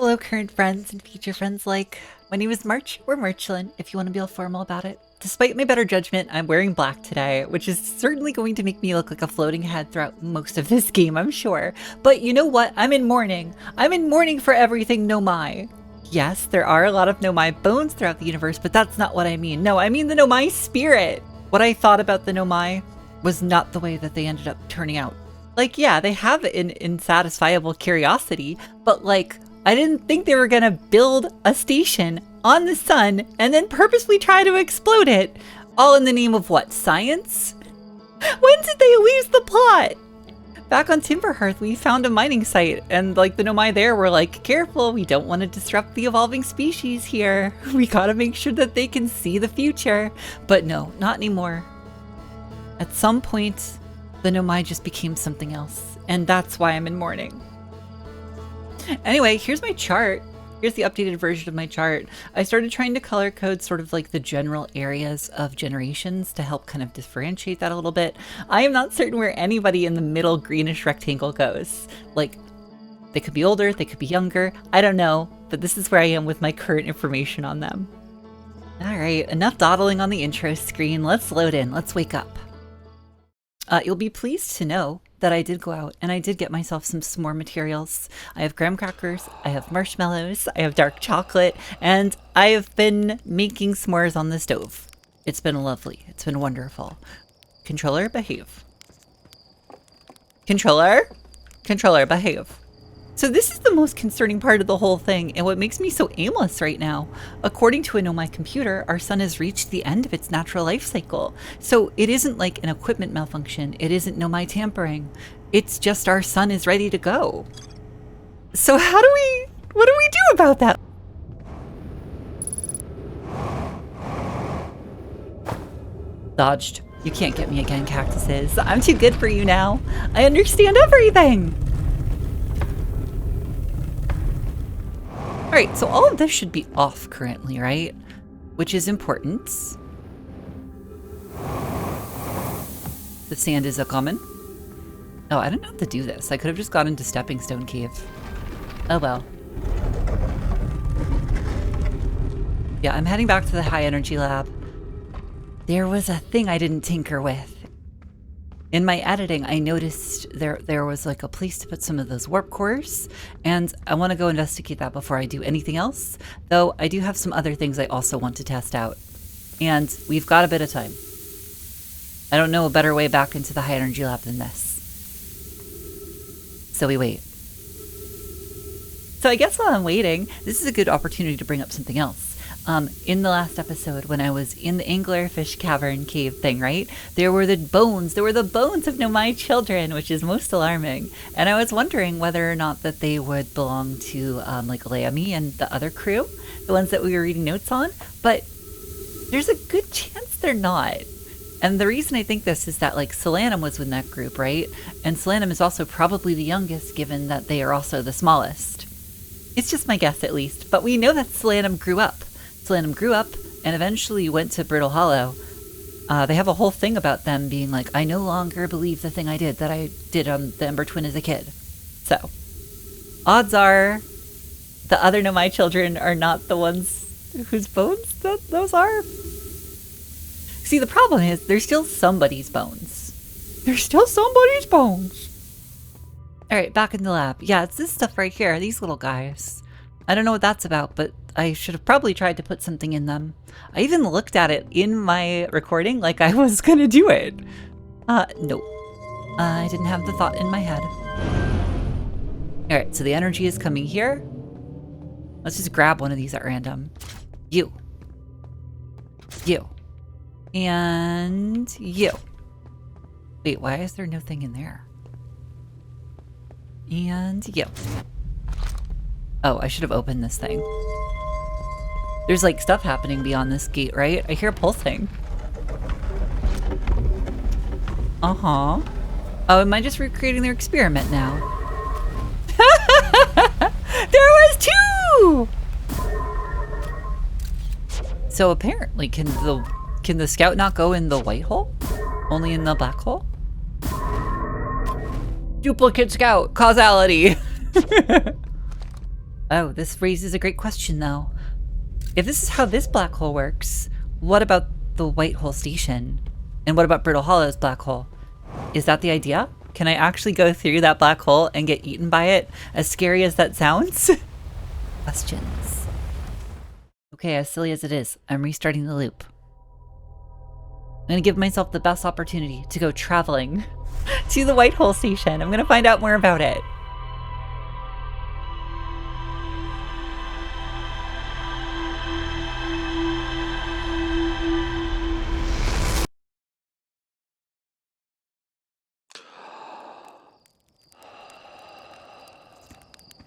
Hello, current friends and future friends alike. My name is March, or Marchalan, if you want to be all formal about it. Despite my better judgment, I'm wearing black today, which is certainly going to make me look like a floating head throughout most of this game, I'm sure. But you know what? I'm in mourning. I'm in mourning for everything Nomai. Yes, there are a lot of Nomai bones throughout the universe, but that's not what I mean. No, I mean the Nomai spirit. What I thought about the Nomai was not the way that they ended up turning out. Like, yeah, they have an insatisfiable curiosity, but like, I didn't think they were gonna build a station on the sun and then purposely try to explode it. All in the name of what? Science? When did they lose the plot? Back on Timberhearth, we found a mining site and like the Nomai there were like, careful, we don't want to disrupt the evolving species here. We gotta make sure that they can see the future. But no, not anymore. At some point, the Nomai just became something else. And that's why I'm in mourning. Anyway, here's my chart. Here's the updated version of my chart. I started trying to color code sort of like the general areas of generations to help kind of differentiate that a little bit. I am not certain where anybody in the middle greenish rectangle goes. Like, they could be older, they could be younger. I don't know, but this is where I am with my current information on them. All right, enough dawdling on the intro screen. Let's load in. Let's wake up. You'll be pleased to know that I did go out and I did get myself some s'more materials. I have graham crackers, I have marshmallows, I have dark chocolate, and I have been making s'mores on the stove. It's been lovely. It's been wonderful. Controller, behave. Controller? Controller, behave. So this is the most concerning part of the whole thing and what makes me so aimless right now. According to a Nomai computer, our sun has reached the end of its natural life cycle. So it isn't like an equipment malfunction. It isn't Nomai tampering. It's just our sun is ready to go. So what do we do about that? Dodged. You can't get me again, cactuses. I'm too good for you now. I understand everything. All right, so all of this should be off currently, right? Which is important. The sand is a common. Oh, I don't know how to do this. I could have just gone into Stepping Stone Cave. Oh well. Yeah, I'm heading back to the high energy lab. There was a thing I didn't tinker with. In my editing, I noticed there was like a place to put some of those warp cores, and I want to go investigate that before I do anything else, though I do have some other things I also want to test out. And we've got a bit of time. I don't know a better way back into the high energy lab than this. So we wait. So I guess while I'm waiting, this is a good opportunity to bring up something else. In the last episode, when I was in the anglerfish cavern cave thing, right? There were the bones of Nomai children, which is most alarming. And I was wondering whether or not that they would belong to like Leami and the other crew, the ones that we were reading notes on. But there's a good chance they're not. And the reason I think this is that like Solanum was in that group, right? And Solanum is also probably the youngest, given that they are also the smallest. It's just my guess, at least. But we know that Solanum grew up. Solanum grew up and eventually went to Brittle Hollow. They have a whole thing about them being like, I no longer believe the thing I did that I did on the Ember Twin as a kid. So, odds are the other Nomai children are not the ones whose bones those are. See, the problem is they're still somebody's bones. They're still somebody's bones. All right, back in the lab. Yeah, it's this stuff right here, these little guys. I don't know what that's about, but I should have probably tried to put something in them. I even looked at it in my recording like I was gonna do it. Nope. I didn't have the thought in my head. All right, so the energy is coming here. Let's just grab one of these at random. You. You. And you. Wait, why is there no thing in there? And you. Oh, I should have opened this thing. There's like stuff happening beyond this gate, right? I hear pulsing. Uh-huh. Oh, am I just recreating their experiment now? There was two! So apparently, can the scout not go in the white hole? Only in the black hole? Duplicate scout, causality. Oh, this raises a great question, though. If this is how this black hole works, what about the white hole station? And what about Brittle Hollow's black hole? Is that the idea? Can I actually go through that black hole and get eaten by it, as scary as that sounds? Questions. Okay, as silly as it is, I'm restarting the loop. I'm gonna give myself the best opportunity to go traveling to the white hole station. I'm gonna find out more about it.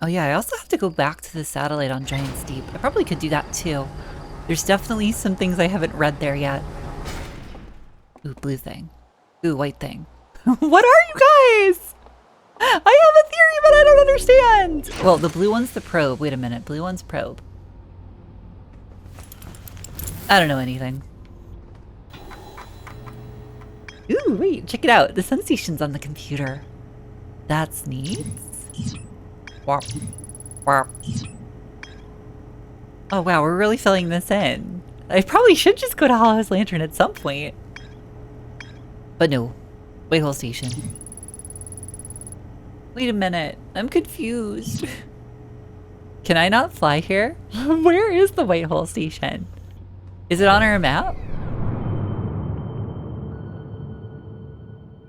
Oh yeah, I also have to go back to the satellite on Giant's Deep. I probably could do that too. There's definitely some things I haven't read there yet. Ooh, blue thing. Ooh, white thing. What are you guys? I have a theory, but I don't understand. Well, the blue one's the probe. Wait a minute. Blue one's probe. I don't know anything. Ooh, wait, check it out. The sun station's on the computer. That's neat. Warp. Warp. Oh wow, we're really filling this in. I probably should just go to Hollow's Lantern at some point. But no. White hole station. Wait a minute. I'm confused. Can I not fly here? Where is the white hole station? Is it on our map?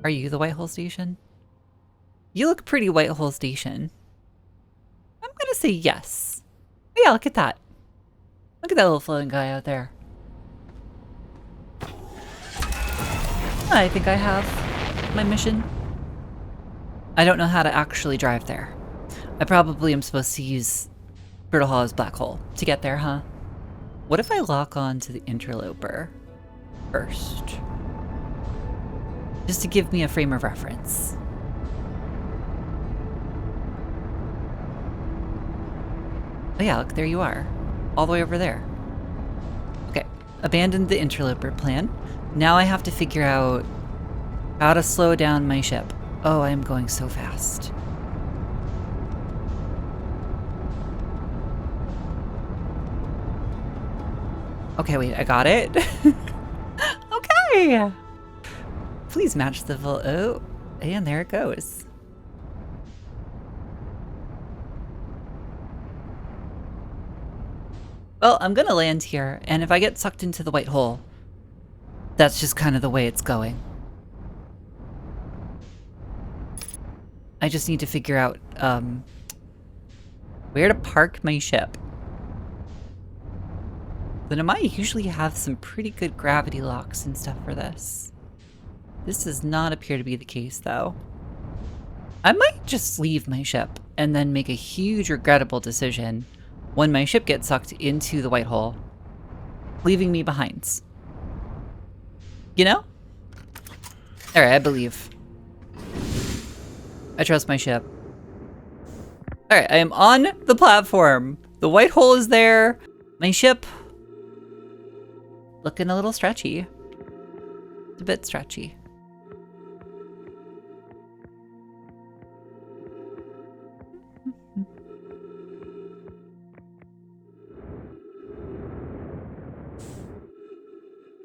Are you the white hole station? You look pretty white hole station. I'm gonna say yes. Oh yeah, look at that. Look at that little floating guy out there. I think I have my mission. I don't know how to actually drive there. I probably am supposed to use Brittle Hollow's black hole to get there, huh? What if I lock on to the Interloper first? Just to give me a frame of reference. Oh yeah, look, there you are. All the way over there. Okay, abandoned the Interloper plan. Now I have to figure out how to slow down my ship. Oh, I am going so fast. Okay, wait, I got it. Okay. Please match the oh, and there it goes. Well, I'm gonna land here, and if I get sucked into the white hole, that's just kind of the way it's going. I just need to figure out where to park my ship. But I might usually have some pretty good gravity locks and stuff for this. This does not appear to be the case, though. I might just leave my ship and then make a huge regrettable decision when my ship gets sucked into the white hole, leaving me behind. You know? Alright, I believe. I trust my ship. Alright, I am on the platform. The white hole is there. My ship looking a little stretchy. It's a bit stretchy.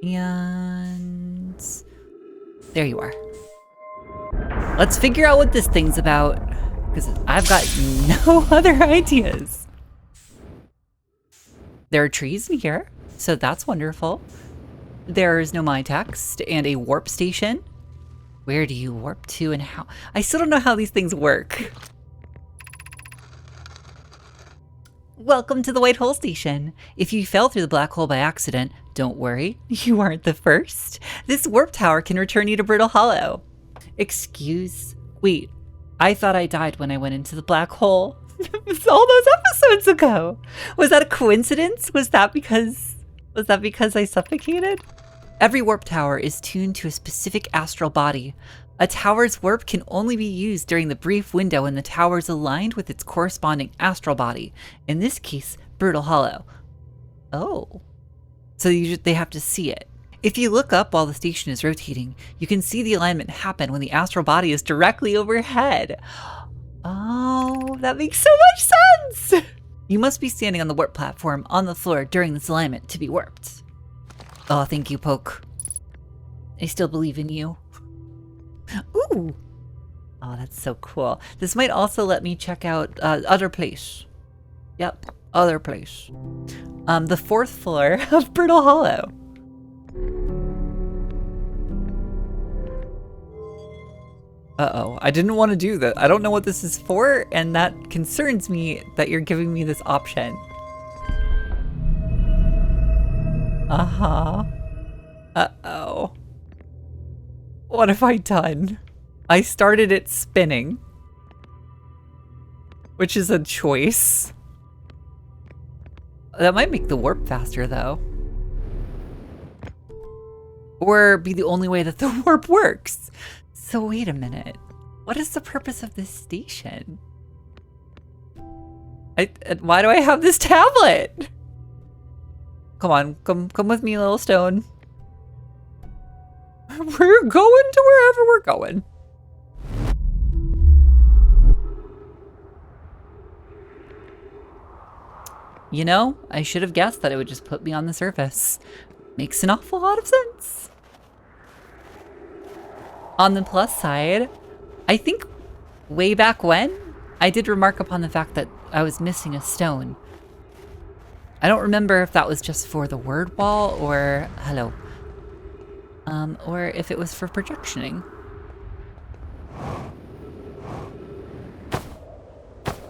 And there you are. Let's figure out what this thing's about, because I've got no other ideas. There are trees in here, so that's wonderful. There's no my text and a warp station. Where do you warp to and how? I still don't know how these things work. Welcome to the White Hole Station. If you fell through the black hole by accident, don't worry, you aren't the first. This warp tower can return you to Brittle Hollow. Excuse? Wait, I thought I died when I went into the black hole. All those episodes ago. Was that a coincidence? Was that because I suffocated? Every warp tower is tuned to a specific astral body. A tower's warp can only be used during the brief window when the tower is aligned with its corresponding astral body. In this case, Brittle Hollow. Oh. So they have to see it. If you look up while the station is rotating, you can see the alignment happen when the astral body is directly overhead. Oh, that makes so much sense! You must be standing on the warp platform on the floor during this alignment to be warped. Oh, thank you, Poke. I still believe in you. Ooh! Oh, that's so cool. This might also let me check out other place. Yep, other place. The 4th floor of Brittle Hollow. Uh-oh, I didn't want to do that. I don't know what this is for, and that concerns me that you're giving me this option. Uh-huh. Uh-oh. What have I done? I started it spinning. Which is a choice. That might make the warp faster, though. Or be the only way that the warp works. So wait a minute. What is the purpose of this station? Why do I have this tablet? Come on, come with me, little stone. We're going to wherever we're going. You know, I should have guessed that it would just put me on the surface. Makes an awful lot of sense. On the plus side, I think way back when, I did remark upon the fact that I was missing a stone. I don't remember if that was just for the word wall or hello. Or if it was for projectioning.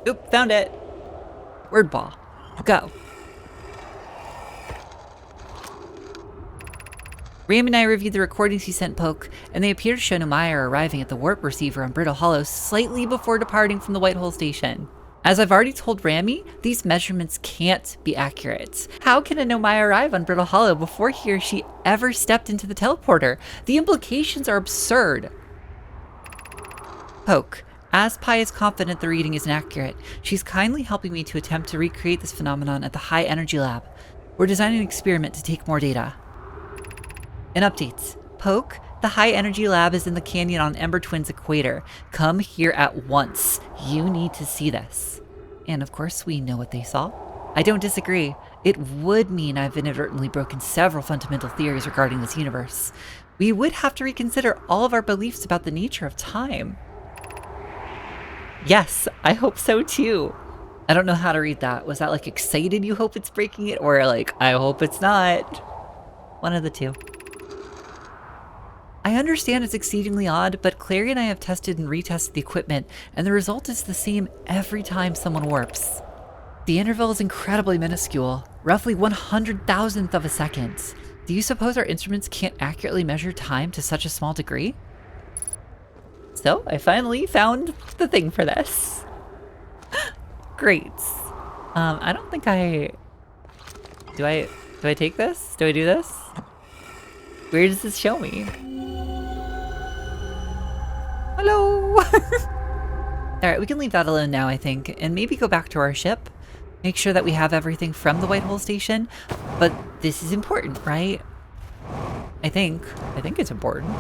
Oop, found it. Word ball. Go. Ram and I reviewed the recordings he sent Poke, and they appear to show Nomaya arriving at the warp receiver on Brittle Hollow slightly before departing from the White Hole Station. As I've already told Rami, these measurements can't be accurate. How can a Nomaya arrive on Brittle Hollow before he or she ever stepped into the teleporter? The implications are absurd. Poke. As Pi is confident the reading is inaccurate, she's kindly helping me to attempt to recreate this phenomenon at the High Energy Lab. We're designing an experiment to take more data. In updates, Poke, the High Energy Lab is in the canyon on Ember Twin's equator. Come here at once. You need to see this. And of course, we know what they saw. I don't disagree. It would mean I've inadvertently broken several fundamental theories regarding this universe. We would have to reconsider all of our beliefs about the nature of time. Yes, I hope so too. I don't know how to read that. Was that like excited you hope it's breaking it, or like I hope it's not? One of the two. I understand it's exceedingly odd, but Clary and I have tested and retested the equipment, and the result is the same every time someone warps. The interval is incredibly minuscule, roughly 100,000th of a second. Do you suppose our instruments can't accurately measure time to such a small degree? So, I finally found the thing for this. Great. I don't think I... Do I take this? Do I do this? Where does this show me? Hello! Alright, we can leave that alone now, I think, and maybe go back to our ship. Make sure that we have everything from the White Hole Station. But this is important, right? I think it's important.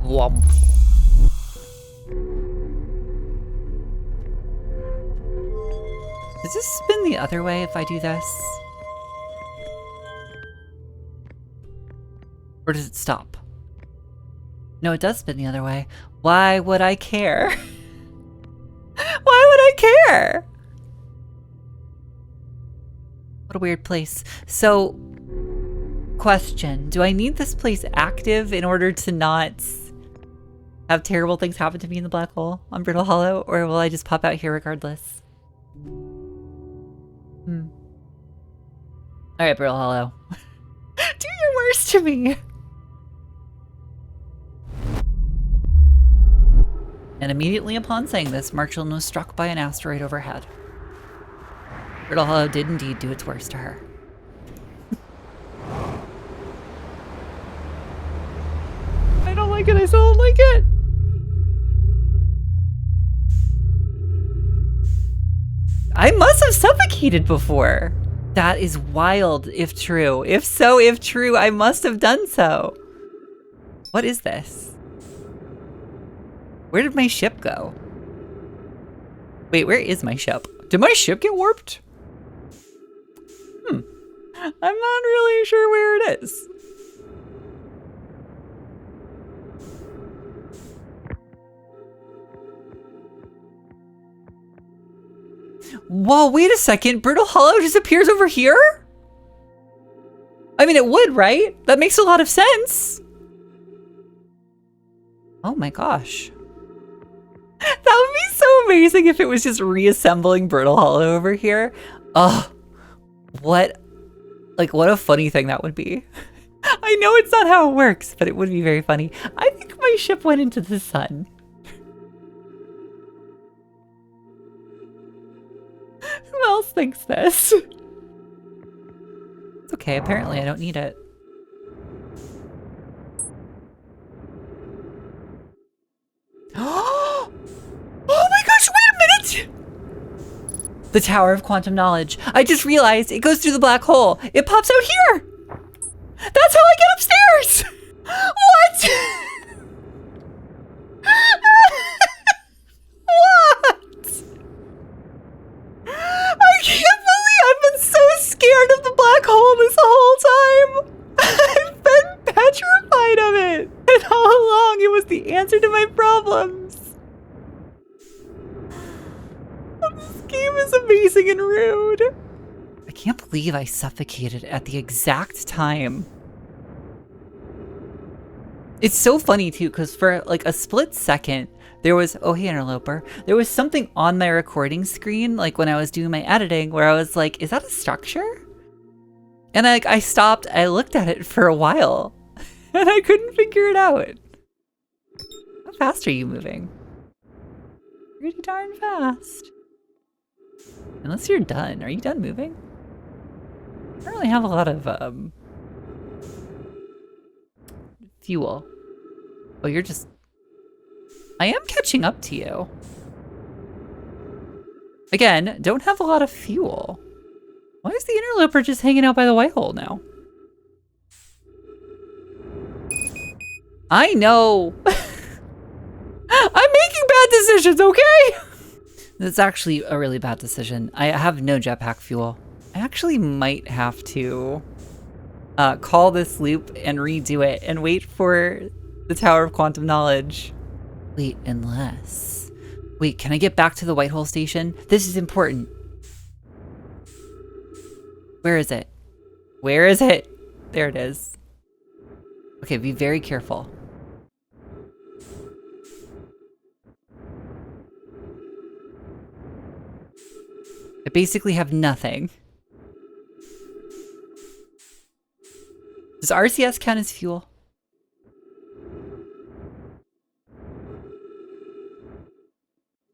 Womp. Does this spin the other way if I do this? Or does it stop? No, it does spin the other way. Why would I care? Why would I care? What a weird place. So, question. Do I need this place active in order to not have terrible things happen to me in the black hole on Brittle Hollow? Or will I just pop out here regardless? Alright, Brittle Hollow. Do your worst to me! And immediately upon saying this, Marchalan was struck by an asteroid overhead. Brittle Hollow did indeed do its worst to her. I don't like it, I still don't like it! I must have suffocated before! That is wild, if true. If so, if true, I must have done so. What is this? Where did my ship go? Wait, where is my ship? Did my ship get warped? I'm not really sure where it is. Whoa, wait a second. Brittle Hollow just appears over here? I mean, it would, right? That makes a lot of sense. Oh my gosh. That would be so amazing if it was just reassembling Brittle Hollow over here. Oh, what a funny thing that would be. I know it's not how it works, but it would be very funny. I think my ship went into the sun. Who else thinks this? It's okay, apparently I don't need it. Oh my gosh, wait a minute! The Tower of Quantum Knowledge. I just realized it goes through the black hole. It pops out here! That's how I get upstairs! What? What? I can't believe I've been so scared of the black hole this whole time. I've been petrified of it. And all along it was the answer to my problems. This game is amazing and rude. I can't believe I suffocated at the exact time. It's so funny too, because for like a split second, there was, oh hey Interloper, there was something on my recording screen, like when I was doing my editing, where I was like, is that a structure? And I stopped, I looked at it for a while, and I couldn't figure it out. How fast are you moving? Pretty darn fast. Unless you're done. Are you done moving? I don't really have a lot of, fuel. Oh, you're just... I am catching up to you. Again, don't have a lot of fuel. Why is the Interloper just hanging out by the white hole now? I know! I'm making bad decisions, okay? That's actually a really bad decision. I have no jetpack fuel. I actually might have to call this loop and redo it and wait for the Tower of Quantum Knowledge. Wait, unless... Wait, can I get back to the white hole station? This is important. Where is it? Where is it? There it is. Okay, be very careful. I basically have nothing. Does RCS count as fuel?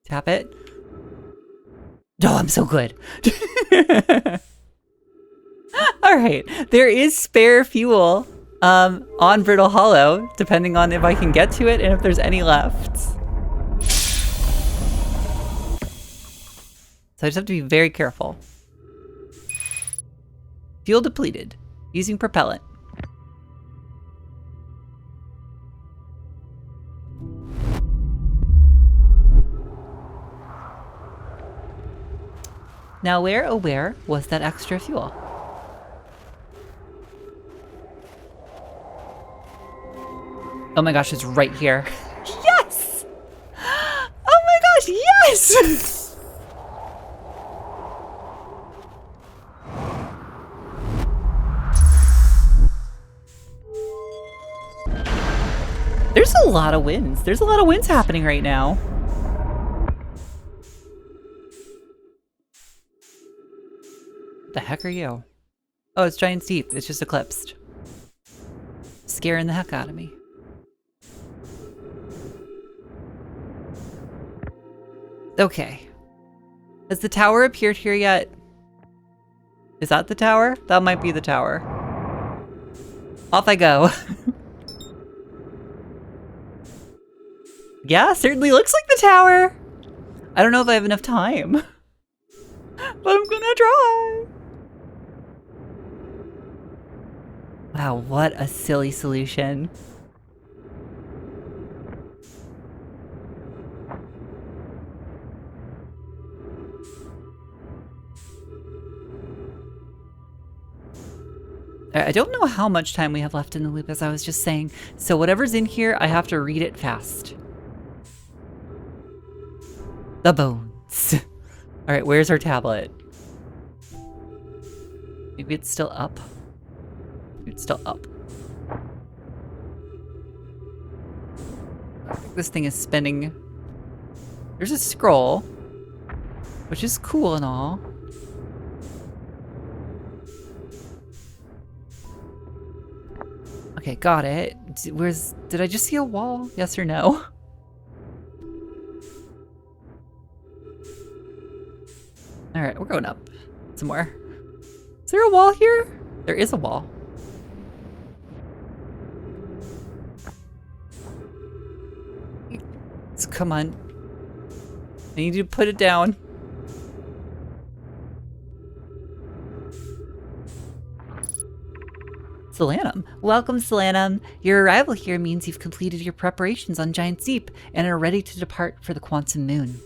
Tap it. Oh, I'm so good. All right, there is spare fuel on Brittle Hollow, depending on if I can get to it and if there's any left. So I just have to be very careful. Fuel depleted. Using propellant. Now where, oh where, was that extra fuel? Oh my gosh, it's right here. Yes! Oh my gosh, yes! There's a lot of winds. There's a lot of winds happening right now. What the heck are you? Oh, it's Giant Steep. It's just eclipsed. Scaring the heck out of me. Okay. Has the tower appeared here yet? Is that the tower? That might be the tower. Off I go. Yeah, certainly looks like the tower. I don't know if I have enough time, but I'm gonna try. Wow, what a silly solution. I don't know how much time we have left in the loop, as I was just saying. So whatever's in here, I have to read it fast. The bones. All right, where's our tablet? Maybe it's still up. It's still up. This thing is spinning. There's a scroll, which is cool and all. Okay, got it. Did I just see a wall? Yes or no? All right, we're going up somewhere. Is there a wall here? There is a wall. So come on. I need you to put it down. Solanum. Welcome, Solanum. Your arrival here means you've completed your preparations on Giant's Deep and are ready to depart for the Quantum Moon.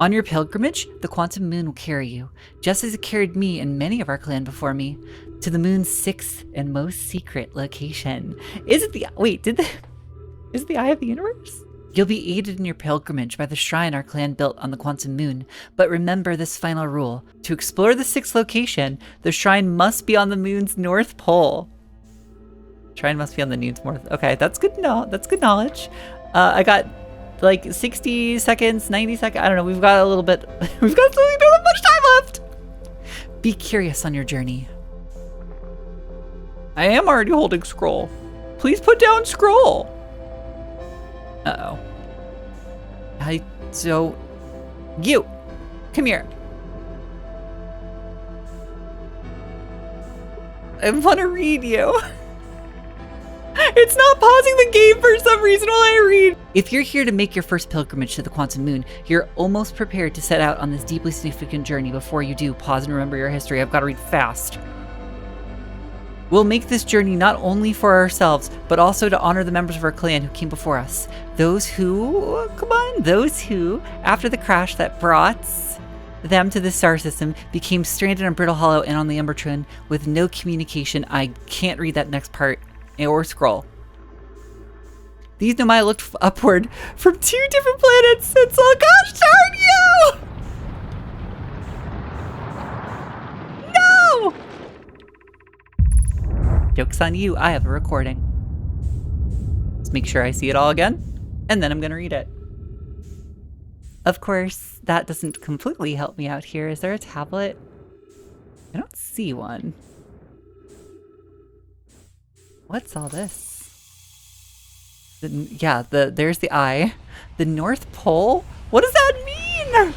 On your pilgrimage, the Quantum Moon will carry you, just as it carried me and many of our clan before me, to the moon's sixth and most secret location. Is it the Eye of the Universe? You'll be aided in your pilgrimage by the shrine our clan built on the Quantum Moon, but remember this final rule. To explore the sixth location, the shrine must be on the moon's north pole. Shrine must be on the moon's north. Okay, that's good. That's good knowledge. I got like 60 seconds, 90 seconds. I don't know. We've got a little bit. We don't have much time left. Be curious on your journey. I am already holding scroll. Please put down scroll. Uh-oh. You, come here. I want to read you. It's not pausing the game for some reason while I read. If you're here to make your first pilgrimage to the Quantum Moon, you're almost prepared to set out on this deeply significant journey. Before you do, pause and remember your history. I've got to read fast. We'll make this journey not only for ourselves, but also to honor the members of our clan who came before us. Those who, after the crash that brought them to the star system, became stranded on Brittle Hollow and on the Ember Twin with no communication. I can't read that next part or scroll. These Nomai looked upward from 2 different planets and saw, gosh darn you! No! Joke's on you, I have a recording. Let's make sure I see it all again, and then I'm gonna read it. Of course, that doesn't completely help me out here. Is there a tablet? I don't see one. What's all this? There's the eye. The North Pole? What does that mean?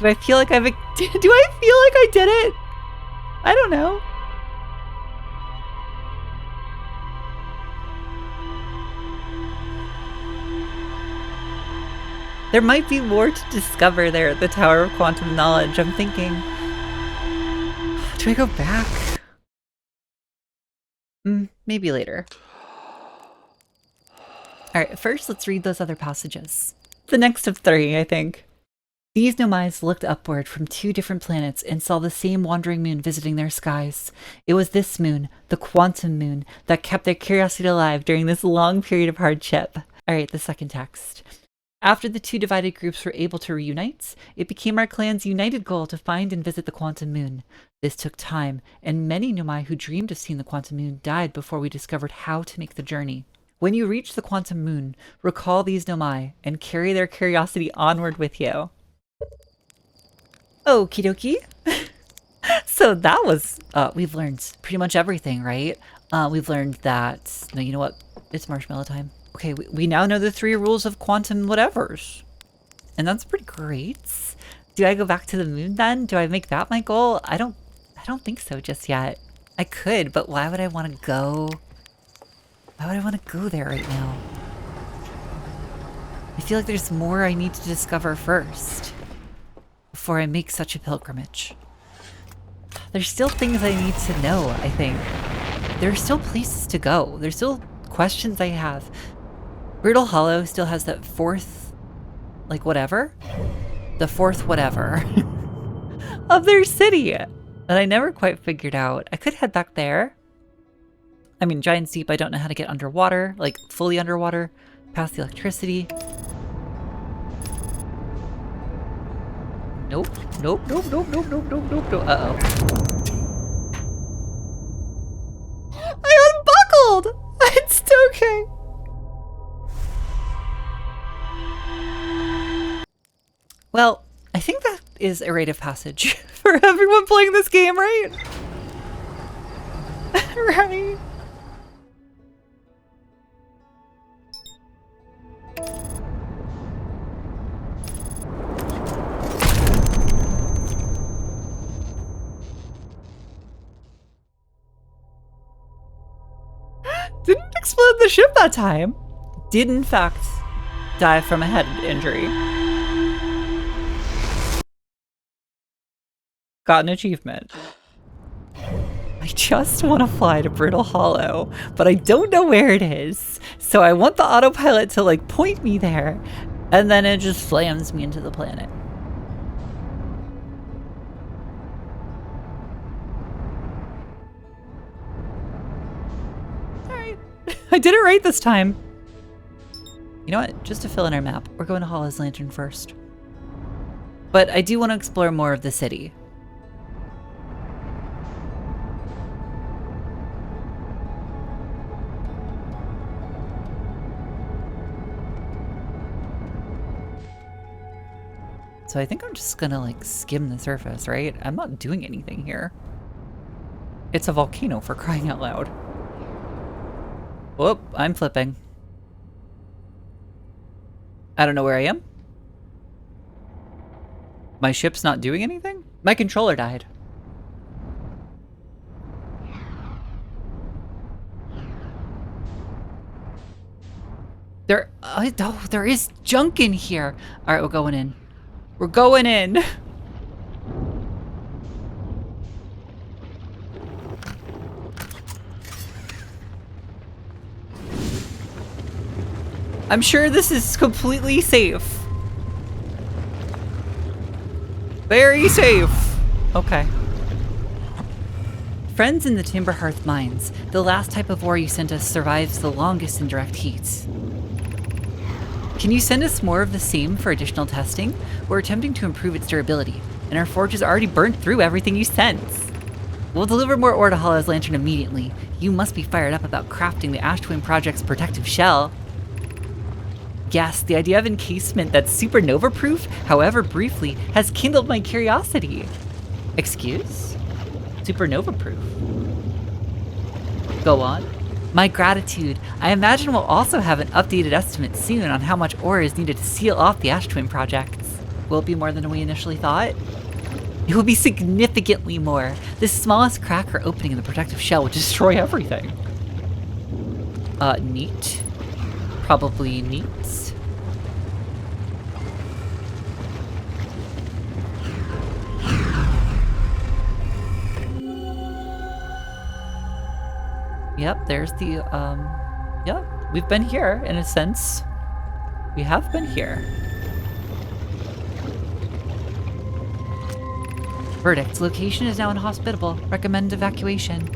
Do I feel like I did it? I don't know. There might be more to discover there at the Tower of Quantum Knowledge, I'm thinking. Do I go back? Maybe later. Alright, first let's read those other passages. The next of 3, I think. These Nomais looked upward from 2 different planets and saw the same wandering moon visiting their skies. It was this moon, the Quantum Moon, that kept their curiosity alive during this long period of hardship. Alright, the second text. After the 2 divided groups were able to reunite, it became our clan's united goal to find and visit the Quantum Moon. This took time, and many Nomai who dreamed of seeing the Quantum Moon died before we discovered how to make the journey. When you reach the Quantum Moon, recall these Nomai and carry their curiosity onward with you. Okie dokie. So that was, we've learned pretty much everything, right? We've learned that, no, you know what? It's marshmallow time. Okay, we now know the 3 rules of quantum whatevers. And that's pretty great. Do I go back to the moon then? Do I make that my goal? I don't think so just yet. I could, but why would I want to go? Why would I want to go there right now? I feel like there's more I need to discover first before I make such a pilgrimage. There's still things I need to know, I think. There's still places to go. There's still questions I have. Brittle Hollow still has that fourth, like, whatever? The fourth whatever of their city that I never quite figured out. I could head back there. I mean, Giant's Deep, I don't know how to get underwater, like, fully underwater, past the electricity. Nope, nope, nope, nope, nope, nope, nope, nope, nope. Uh-oh. I unbuckled! It's okay. Well, I think that is a rite of passage for everyone playing this game, right? Right. Didn't explode the ship that time. Did in fact die from a head injury. Got an achievement. I just want to fly to Brittle Hollow, but I don't know where it is. So I want the autopilot to like point me there, and then it just slams me into the planet. Alright. I did it right this time. You know what? Just to fill in our map, we're going to Hollow's Lantern first. But I do want to explore more of the city. So I think I'm just gonna like skim the surface, right? I'm not doing anything here. It's a volcano, for crying out loud. Whoop, I'm flipping. I don't know where I am. My ship's not doing anything? My controller died. There is junk in here. All right, we're going in. We're going in. I'm sure this is completely safe. Very safe. Okay. Friends in the Timber Hearth mines. The last type of ore you sent us survives the longest in direct heat. Can you send us more of the same for additional testing? We're attempting to improve its durability, and our forge has already burnt through everything you sent. We'll deliver more ore to Hollow's Lantern immediately. You must be fired up about crafting the Ash Twin Project's protective shell. Yes, the idea of encasement that's supernova-proof, however briefly, has kindled my curiosity. Excuse? Supernova-proof? Go on. My gratitude. I imagine we'll also have an updated estimate soon on how much ore is needed to seal off the Ash Twin projects. Will it be more than we initially thought? It will be significantly more. The smallest crack or opening in the protective shell would destroy everything. Neat. Probably neat. Yep, there's the, yep, we've been here, in a sense. We have been here. Verdict, location is now inhospitable. Recommend evacuation.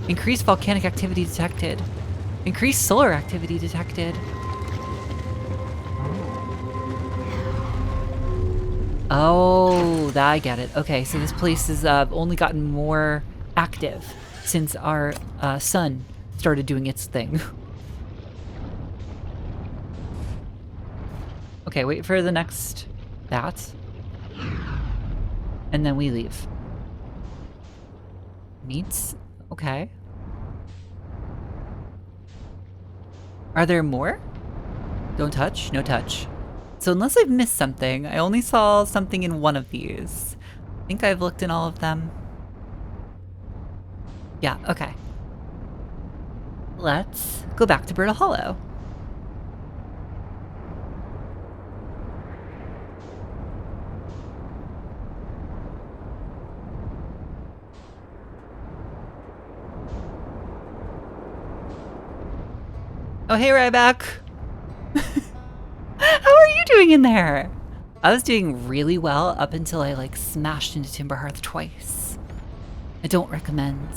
Increased volcanic activity detected. Increased solar activity detected. Oh, I get it. Okay, so this place has only gotten more active since our sun started doing its thing. Okay, wait for the next that. And then we leave. Meats? Okay. Are there more? Don't touch? No touch. So unless I've missed something, I only saw something in one of these. I think I've looked in all of them. Yeah, okay. Let's go back to Brittle Hollow. Oh, hey, Ryback. How are you doing in there? I was doing really well up until I like smashed into Timber Hearth twice. I don't recommend.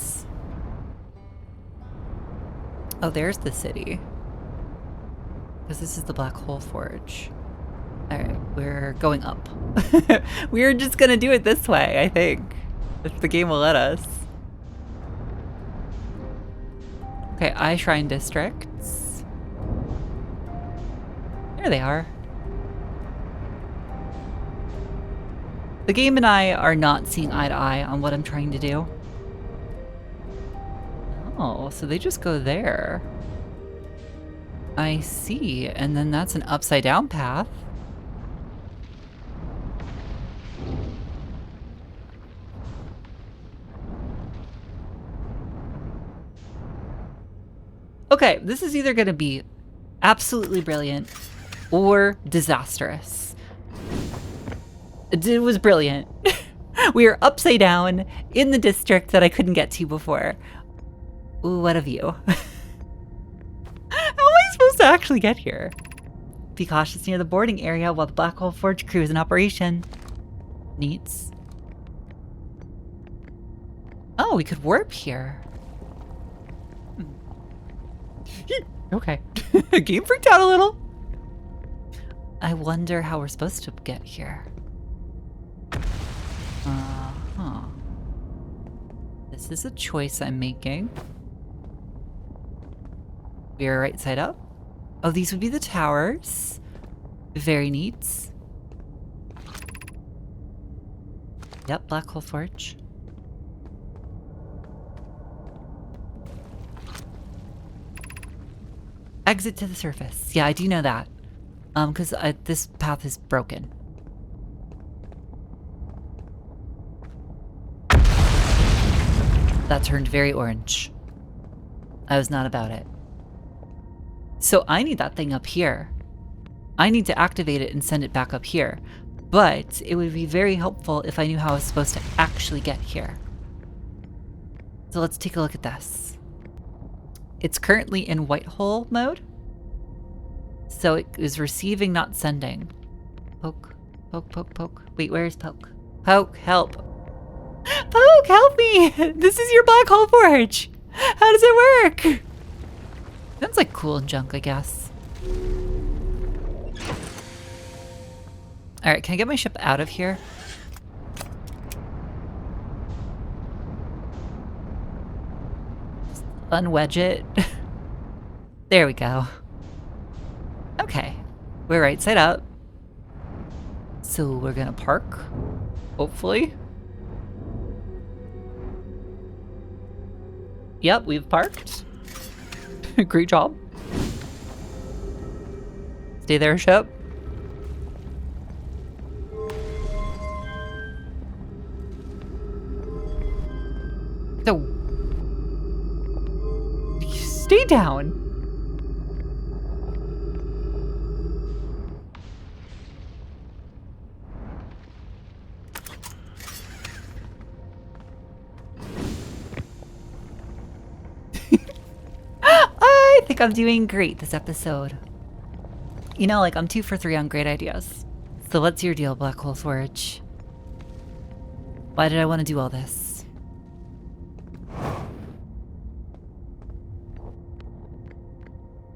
Oh, there's the city. Because this is the Black Hole Forge. Alright, we're going up. We're just gonna do it this way, I think. If the game will let us. Okay, Eye Shrine Districts. There they are. The game and I are not seeing eye to eye on what I'm trying to do. Oh, so they just go there. I see, and then that's an upside down path. Okay, this is either gonna be absolutely brilliant or disastrous. It was brilliant. We are upside down in the district that I couldn't get to before. Ooh, what a view. How am I supposed to actually get here? Be cautious near the boarding area while the Black Hole Forge crew is in operation. Neats. Oh, we could warp here. Okay. Game freaked out a little. I wonder how we're supposed to get here. Uh-huh. This is a choice I'm making. We are right side up. Oh, these would be the towers. Very neat. Yep, Black Hole Forge. Exit to the surface. Yeah, I do know that. Because this path is broken. That turned very orange. I was not about it. So I need that thing up here. I need to activate it and send it back up here. But it would be very helpful if I knew how I was supposed to actually get here. So let's take a look at this. It's currently in white hole mode. So it is receiving, not sending. Poke, poke, poke, poke. Wait, where is Poke? Poke, help. Poke, help me! This is your Black Hole Forge! How does it work? Sounds like cool junk, I guess. Alright, can I get my ship out of here? Just unwedge it. There we go. Okay, we're right side up. So we're gonna park, hopefully. Yep, we've parked. Great job. Stay there, ship. So, stay down. I think I'm doing great this episode. You know, like, I'm 2 for 3 on great ideas. So what's your deal, Black Hole Forge? Why did I want to do all this?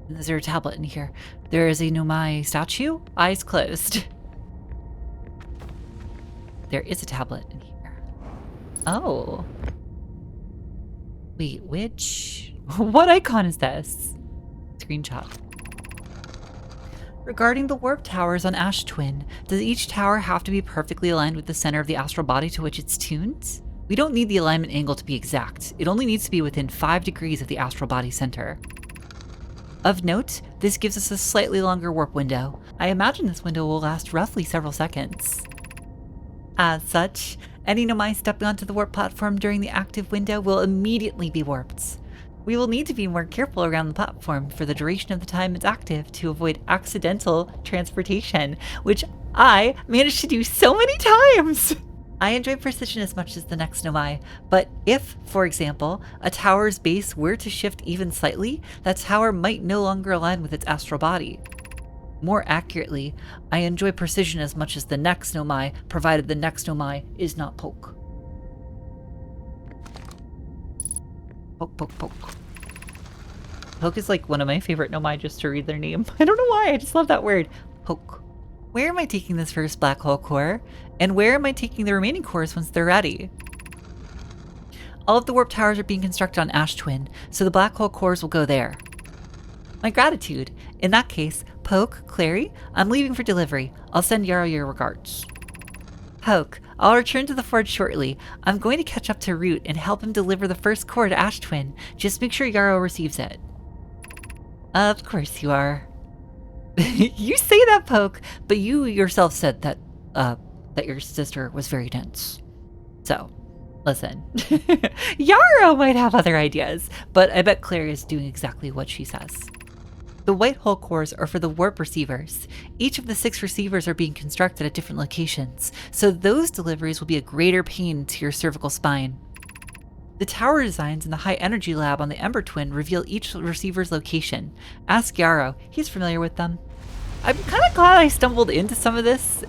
Is there a tablet in here? There is a Nomai statue, eyes closed. There is a tablet in here. Oh. Wait, which? What icon is this? Screenshot. Regarding the warp towers on Ash Twin, does each tower have to be perfectly aligned with the center of the astral body to which it's tuned? We don't need the alignment angle to be exact. It only needs to be within 5 degrees of the astral body center. Of note, this gives us a slightly longer warp window. I imagine this window will last roughly several seconds. As such, any Nomai stepping onto the warp platform during the active window will immediately be warped. We will need to be more careful around the platform for the duration of the time it's active to avoid accidental transportation, which I managed to do so many times! I enjoy precision as much as the next Nomai, but if, for example, a tower's base were to shift even slightly, that tower might no longer align with its astral body. More accurately, I enjoy precision as much as the next Nomai, provided the next Nomai is not poke. Poke, poke, poke. Poke is like one of my favorite Nomai just to read their name. I don't know why, I just love that word. Poke. Where am I taking this first black hole core? And where am I taking the remaining cores once they're ready? All of the warp towers are being constructed on Ash Twin, so the black hole cores will go there. My gratitude. In that case, Poke, Clary, I'm leaving for delivery. I'll send Yarrow your regards. Poke, I'll return to the forge shortly. I'm going to catch up to Root and help him deliver the first core to Ash Twin. Just make sure Yarrow receives it. Of course you are. You say that, Poke, but you yourself said that your sister was very dense. So, listen. Yarrow might have other ideas, but I bet Claire is doing exactly what she says. The white hole cores are for the warp receivers. Each of the 6 receivers are being constructed at different locations, so those deliveries will be a greater pain to your cervical spine. The tower designs in the high energy lab on the Ember Twin reveal each receiver's location. Ask Yarrow, he's familiar with them. I'm kind of glad I stumbled into some of this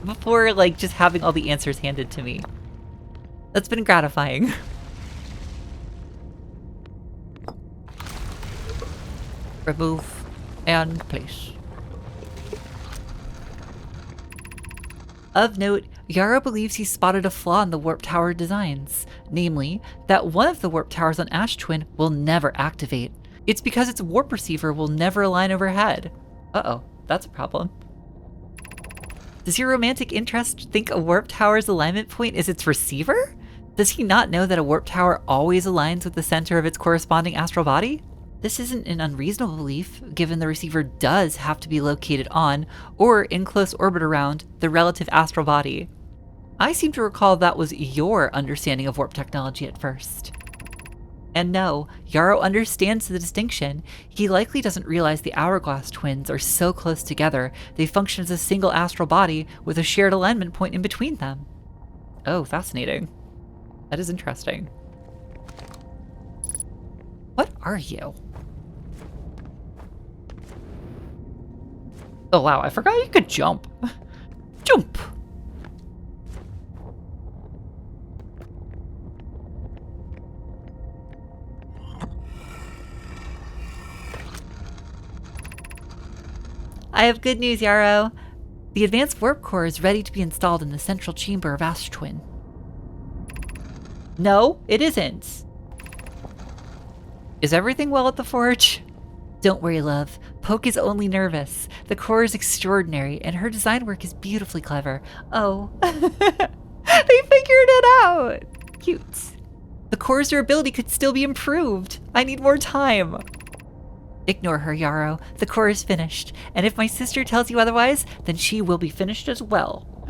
before like just having all the answers handed to me. That's been gratifying. Remove and place. Of note, Yarrow believes he spotted a flaw in the warp tower designs, namely, that one of the warp towers on Ash Twin will never activate. It's because its warp receiver will never align overhead. Uh-oh, that's a problem. Does your romantic interest think a warp tower's alignment point is its receiver? Does he not know that a warp tower always aligns with the center of its corresponding astral body? This isn't an unreasonable belief, given the receiver does have to be located on, or in close orbit around, the relative astral body. I seem to recall that was your understanding of warp technology at first. And no, Yarrow understands the distinction. He likely doesn't realize the Hourglass twins are so close together, they function as a single astral body with a shared alignment point in between them. Oh, fascinating. That is interesting. What are you? Oh wow, I forgot you could jump. Jump! I have good news, Yarrow. The advanced warp core is ready to be installed in the central chamber of Ash Twin. No, it isn't. Is everything well at the forge? Don't worry, love. Poke is only nervous. The core is extraordinary, and her design work is beautifully clever. Oh. They figured it out! Cute. The core's durability could still be improved. I need more time. Ignore her, Yarrow. The core is finished, and if my sister tells you otherwise, then she will be finished as well.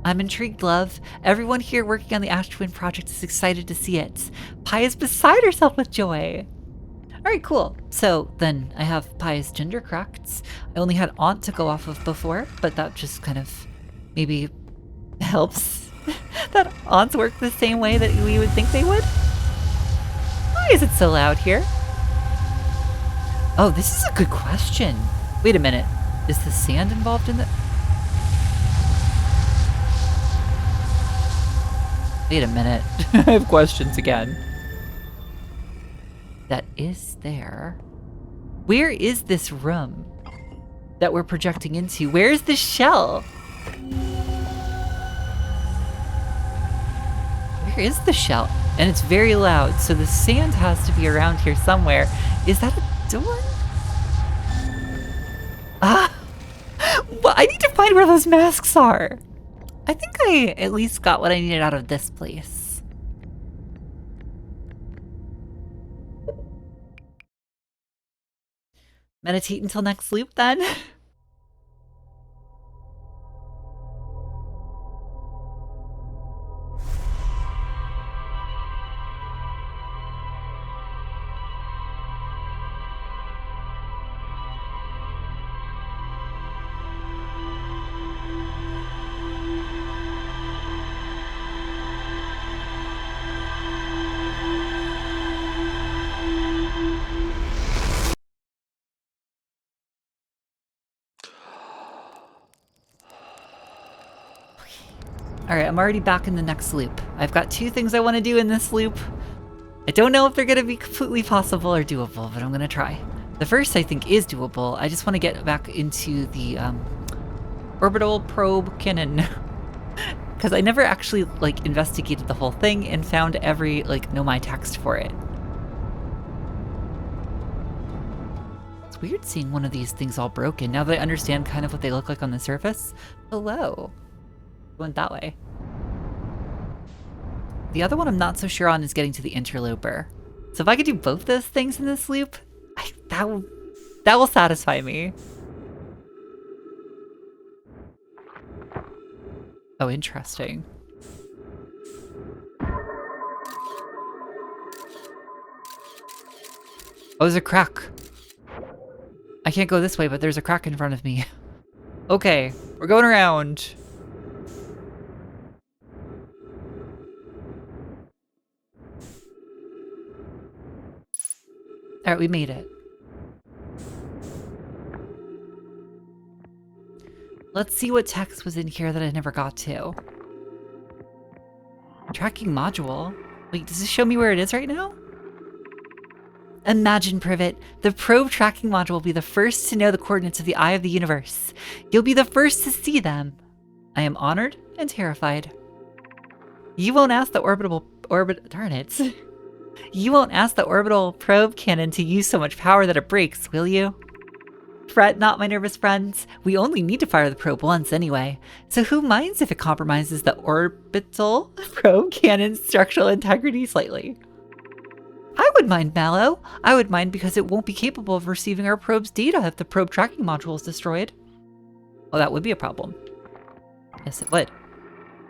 I'm intrigued, love. Everyone here working on the Ash Twin project is excited to see it. Pi is beside herself with joy. Alright, cool. So then I have Pi's gender correct. I only had Aunt to go off of before, but that just kind of maybe helps that aunts work the same way that we would think they would. Why is it so loud here? Oh, this is a good question. Wait a minute. Is the sand involved in the... Wait a minute. I have questions again. That is there. Where is this room that we're projecting into? Where is this shell? Where is the shell? And it's very loud, so the sand has to be around here somewhere. Is that a door? Ah! Well, I need to find where those masks are. I think I at least got what I needed out of this place. Meditate until next loop, then? All right, I'm already back in the next loop. I've got 2 things I want to do in this loop. I don't know if they're going to be completely possible or doable, but I'm going to try. The first, I think, is doable. I just want to get back into the orbital probe cannon. Because I never actually, like, investigated the whole thing and found every, like, nomai text for it. It's weird seeing one of these things all broken, now that I understand kind of what they look like on the surface. Hello. Went that way. The other one I'm not so sure on is getting to the Interloper. So if I could do both those things in this loop, that will satisfy me. Oh, interesting. Oh, there's a crack. I can't go this way, but there's a crack in front of me. Okay, we're going around. All right, we made it. Let's see what text was in here that I never got to. Tracking module? Wait, does this show me where it is right now? Imagine, Privet, the probe tracking module will be the first to know the coordinates of the eye of the universe. You'll be the first to see them. I am honored and terrified. You won't ask the darn it. You won't ask the orbital probe cannon to use so much power that it breaks, will you? Fret not, my nervous friends. We only need to fire the probe once anyway. So who minds if it compromises the orbital probe cannon's structural integrity slightly? I would mind, Mallow. I would mind because it won't be capable of receiving our probe's data if the probe tracking module is destroyed. Oh, that would be a problem. Yes, it would.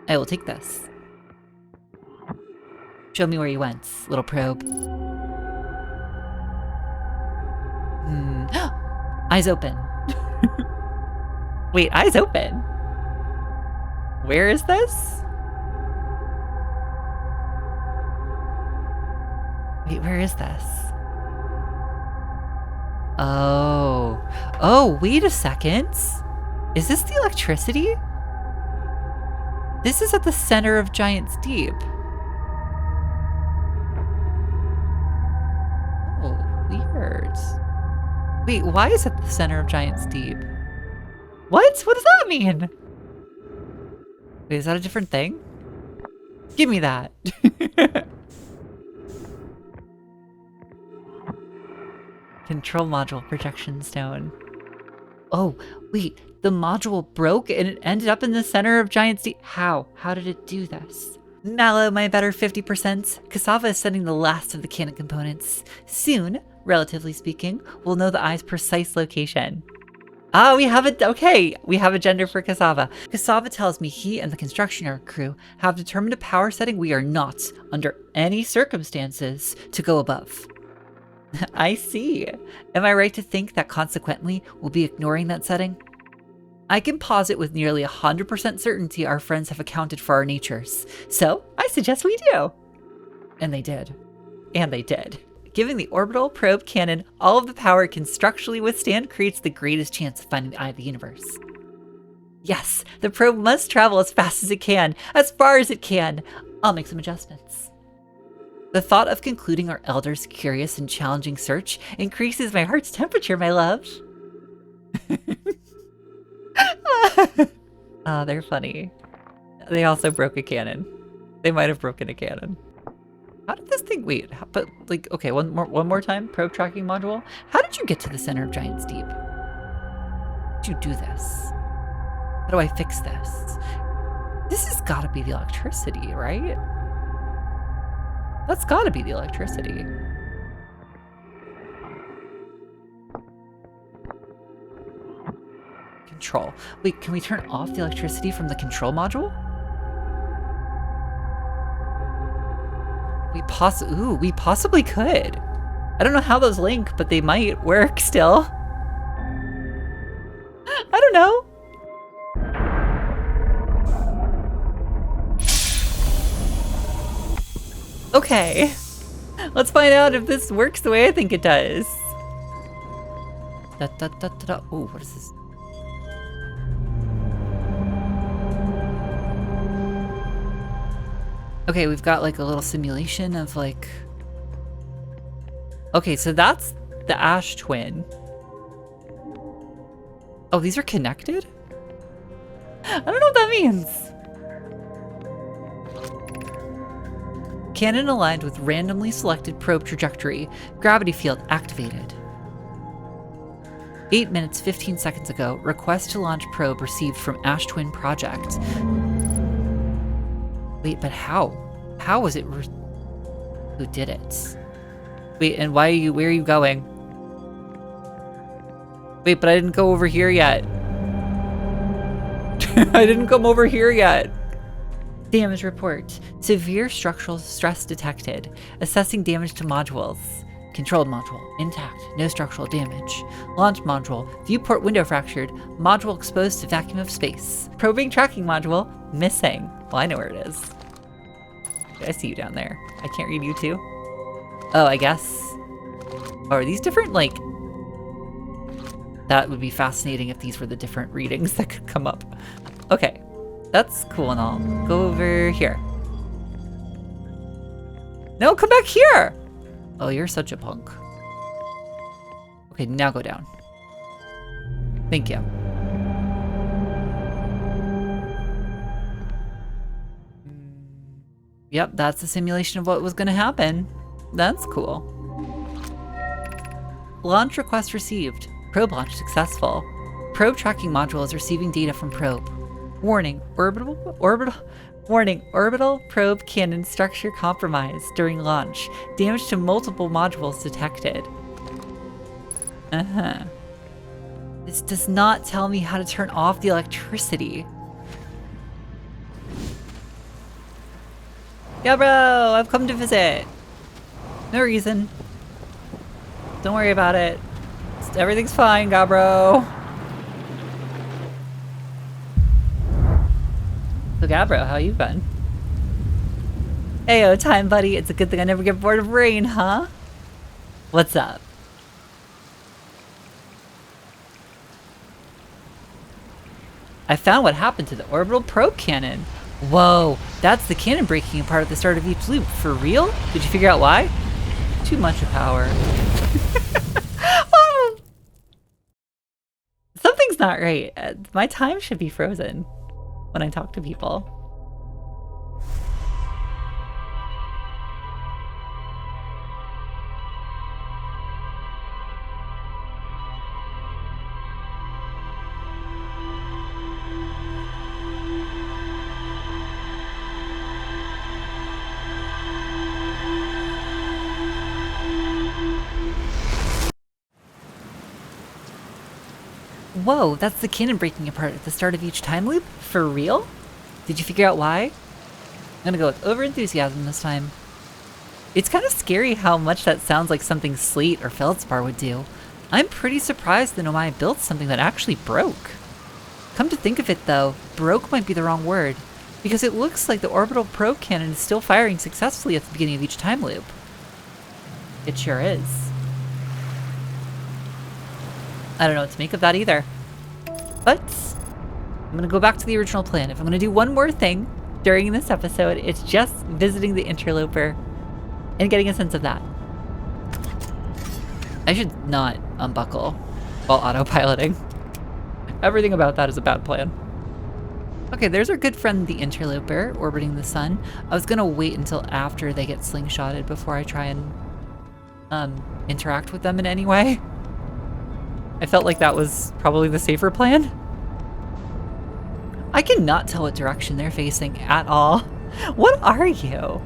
I will take this. Show me where you went, little probe. Eyes open. Wait, eyes open? Where is this? Wait, where is this? Oh. Oh, wait a second. Is this the electricity? This is at the center of Giant's Deep. Oh, weird. Wait, why is it the center of Giant's Deep? What? What does that mean? Wait, is that a different thing? Give me that. Control module projection stone. Oh, wait, the module broke and it ended up in the center of Giant's Deep. How? How did it do this? Mallow, my better 50%. Cassava is sending the last of the cannon components. Soon, relatively speaking, we'll know the eye's precise location. Ah, we have a gender for Cassava. Cassava tells me he and the construction yard crew have determined a power setting we are not, under any circumstances, to go above. I see. Am I right to think that consequently we'll be ignoring that setting? I can posit with nearly 100% certainty our friends have accounted for our natures. So I suggest we do. And they did. And they did. Giving the orbital probe cannon all of the power it can structurally withstand creates the greatest chance of finding the eye of the universe. Yes, the probe must travel as fast as it can, as far as it can. I'll make some adjustments. The thought of concluding our elders' curious and challenging search increases my heart's temperature, my love. Oh, they're funny. They also broke a cannon. They might have broken a cannon. How did this thing, wait, but like, okay, one more time, probe tracking module. How did you get to the center of Giant's Deep? How did you do this? How do I fix this? This has gotta be the electricity, right? That's gotta be the electricity. Control. Wait, can we turn off the electricity from the control module? We possibly could. I don't know how those link, but they might work still. I don't know. Okay. Let's find out if this works the way I think it does. Oh, what is this? Okay, we've got like a little simulation of like... Okay, so that's the Ash Twin. Oh, these are connected? I don't know what that means. Cannon aligned with randomly selected probe trajectory. Gravity field activated. 8 minutes, 15 seconds ago, request to launch probe received from Ash Twin Project. Wait, but how? How was it? Who did it? Wait, and why are you? Where are you going? Wait, but I didn't go over here yet. I didn't come over here yet. Damage report. Severe structural stress detected. Assessing damage to modules. Controlled module. Intact. No structural damage. Launch module. Viewport window fractured. Module exposed to vacuum of space. Probing tracking module. Missing. Well, I know where it is. I see you down there. I can't read you too. Oh, I guess. Oh, are these different, like... That would be fascinating if these were the different readings that could come up. Okay. That's cool and all. Go over here. No, come back here! Oh, you're such a punk. Okay, now go down. Thank you. Yep, that's a simulation of what was going to happen. That's cool. Launch request received. Probe launch successful. Probe tracking module is receiving data from probe. Warning, orbital probe cannon structure compromised during launch. Damage to multiple modules detected. This does not tell me how to turn off the electricity. Yeah, bro, I've come to visit. No reason. Don't worry about it. Everything's fine, Gabro. So Gabro, how you been? Heyo, time buddy. It's a good thing I never get bored of rain, huh? What's up? I found what happened to the orbital probe cannon. Whoa, that's the cannon breaking apart at the start of each loop. For real? Did you figure out why? Too much power. Oh. Something's not right. My time should be frozen when I talk to people. Whoa, that's the cannon breaking apart at the start of each time loop? For real? Did you figure out why? I'm gonna go with overenthusiasm this time. It's kind of scary how much that sounds like something Slate or Feldspar would do. I'm pretty surprised that Nomai built something that actually broke. Come to think of it though, broke might be the wrong word, because it looks like the orbital probe cannon is still firing successfully at the beginning of each time loop. It sure is. I don't know what to make of that either. But I'm gonna go back to the original plan. If I'm gonna do one more thing during this episode, it's just visiting the Interloper and getting a sense of that. I should not unbuckle while autopiloting. Everything about that is a bad plan. Okay, there's our good friend the Interloper orbiting the sun. I was gonna wait until after they get slingshotted before I try and interact with them in any way. I felt like that was probably the safer plan. I cannot tell what direction they're facing at all. What are you?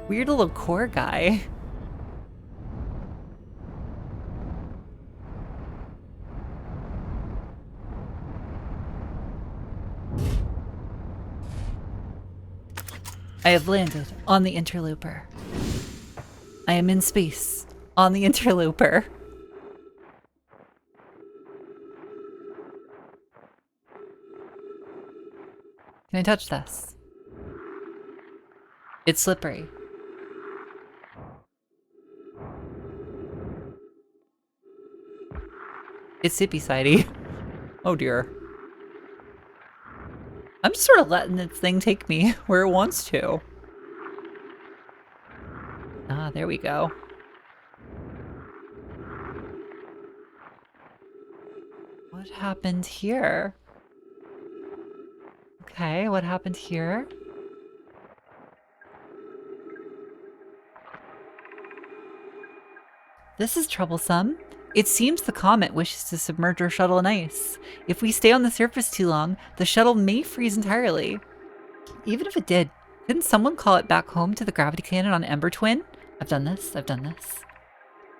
Weird little core guy. I have landed on the Interloper. I am in space on the Interloper. Can I touch this? It's slippery. It's sippy-sidey. Oh dear. I'm just sort of letting this thing take me where it wants to. Ah, there we go. What happened here? Okay, what happened here? This is troublesome. It seems the comet wishes to submerge our shuttle in ice. If we stay on the surface too long, the shuttle may freeze entirely. Even if it did, couldn't someone call it back home to the gravity cannon on Ember Twin? I've done this.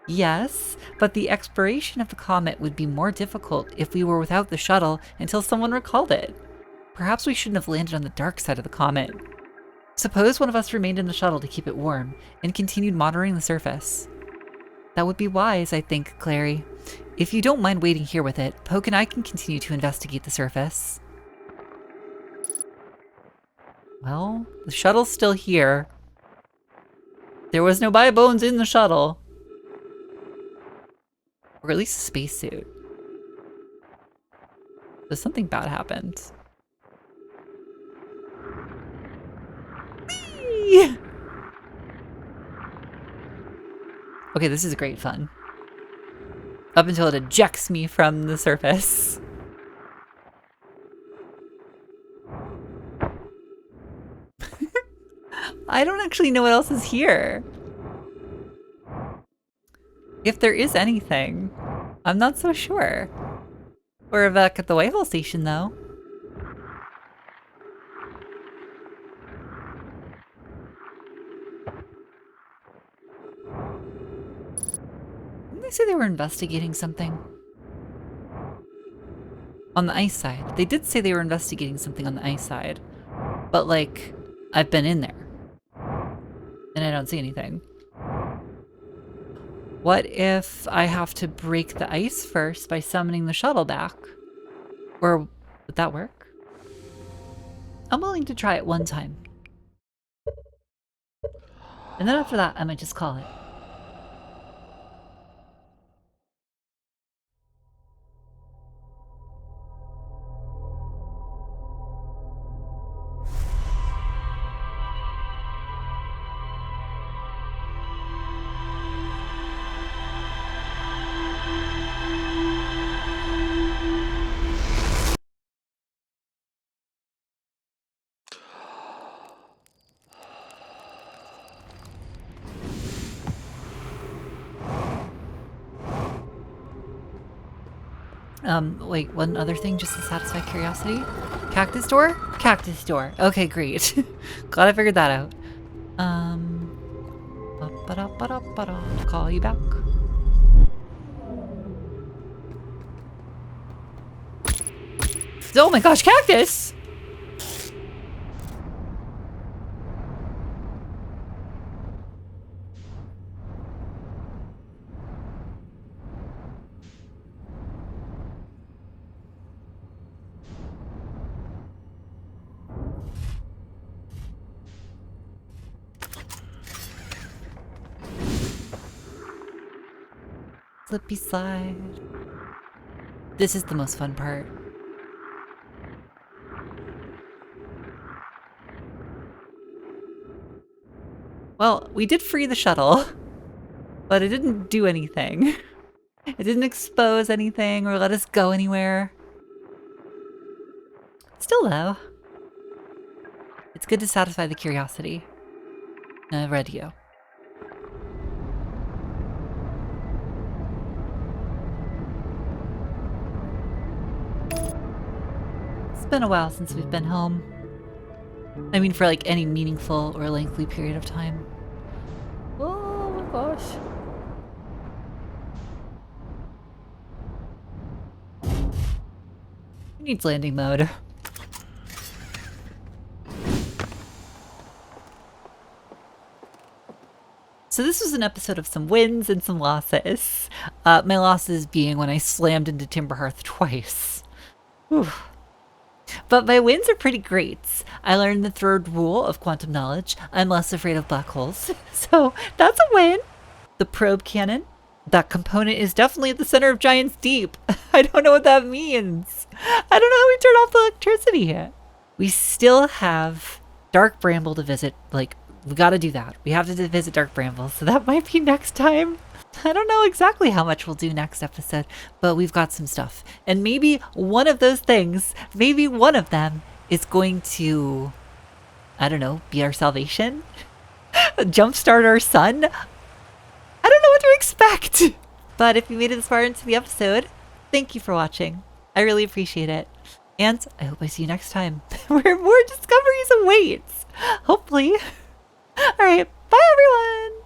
Yes, but the exploration of the comet would be more difficult if we were without the shuttle until someone recalled it. Perhaps we shouldn't have landed on the dark side of the comet. Suppose one of us remained in the shuttle to keep it warm and continued monitoring the surface. That would be wise, I think, Clary. If you don't mind waiting here with it, Poke and I can continue to investigate the surface. Well, the shuttle's still here. There was no Bye Bones in the shuttle. Or at least a spacesuit. So something bad happened. Whee! Okay, this is great fun. Up until it ejects me from the surface. I don't actually know what else is here. If there is anything, I'm not so sure. We're back at the Whitehall station, though. Didn't they say they were investigating something? On the ice side. They did say they were investigating something on the ice side. But, like, I've been in there. And I don't see anything. What if I have to break the ice first by summoning the shuttle back? Or would that work? I'm willing to try it one time. And then after that, I might just call it. Wait, one other thing just to satisfy curiosity. Cactus door? Cactus door. Okay, great. Glad I figured that out. Call you back. Oh my gosh, cactus! Slippy slide. This is the most fun part. Well, we did free the shuttle, but it didn't do anything. It didn't expose anything or let us go anywhere. Still though, it's good to satisfy the curiosity. Radio. It's been a while since we've been home. I mean, for like any meaningful or lengthy period of time. Oh my gosh. It needs landing mode. So this was an episode of some wins and some losses. My losses being when I slammed into Timberhearth twice. Whew. But my wins are pretty great. I learned the third rule of quantum knowledge. I'm less afraid of black holes. So that's a win. The probe cannon. That component is definitely at the center of Giant's Deep. I don't know what that means. I don't know how we turn off the electricity yet. We still have Dark Bramble to visit, like, We gotta do that. We have to visit Dark Brambles, so that might be next time. I don't know exactly how much we'll do next episode, but we've got some stuff. And maybe one of those things, maybe one of them is going to, I don't know, be our salvation? Jumpstart our sun? I don't know what to expect. But if you made it this far into the episode, thank you for watching. I really appreciate it. And I hope I see you next time where more discoveries await. Hopefully. All right. Bye, everyone.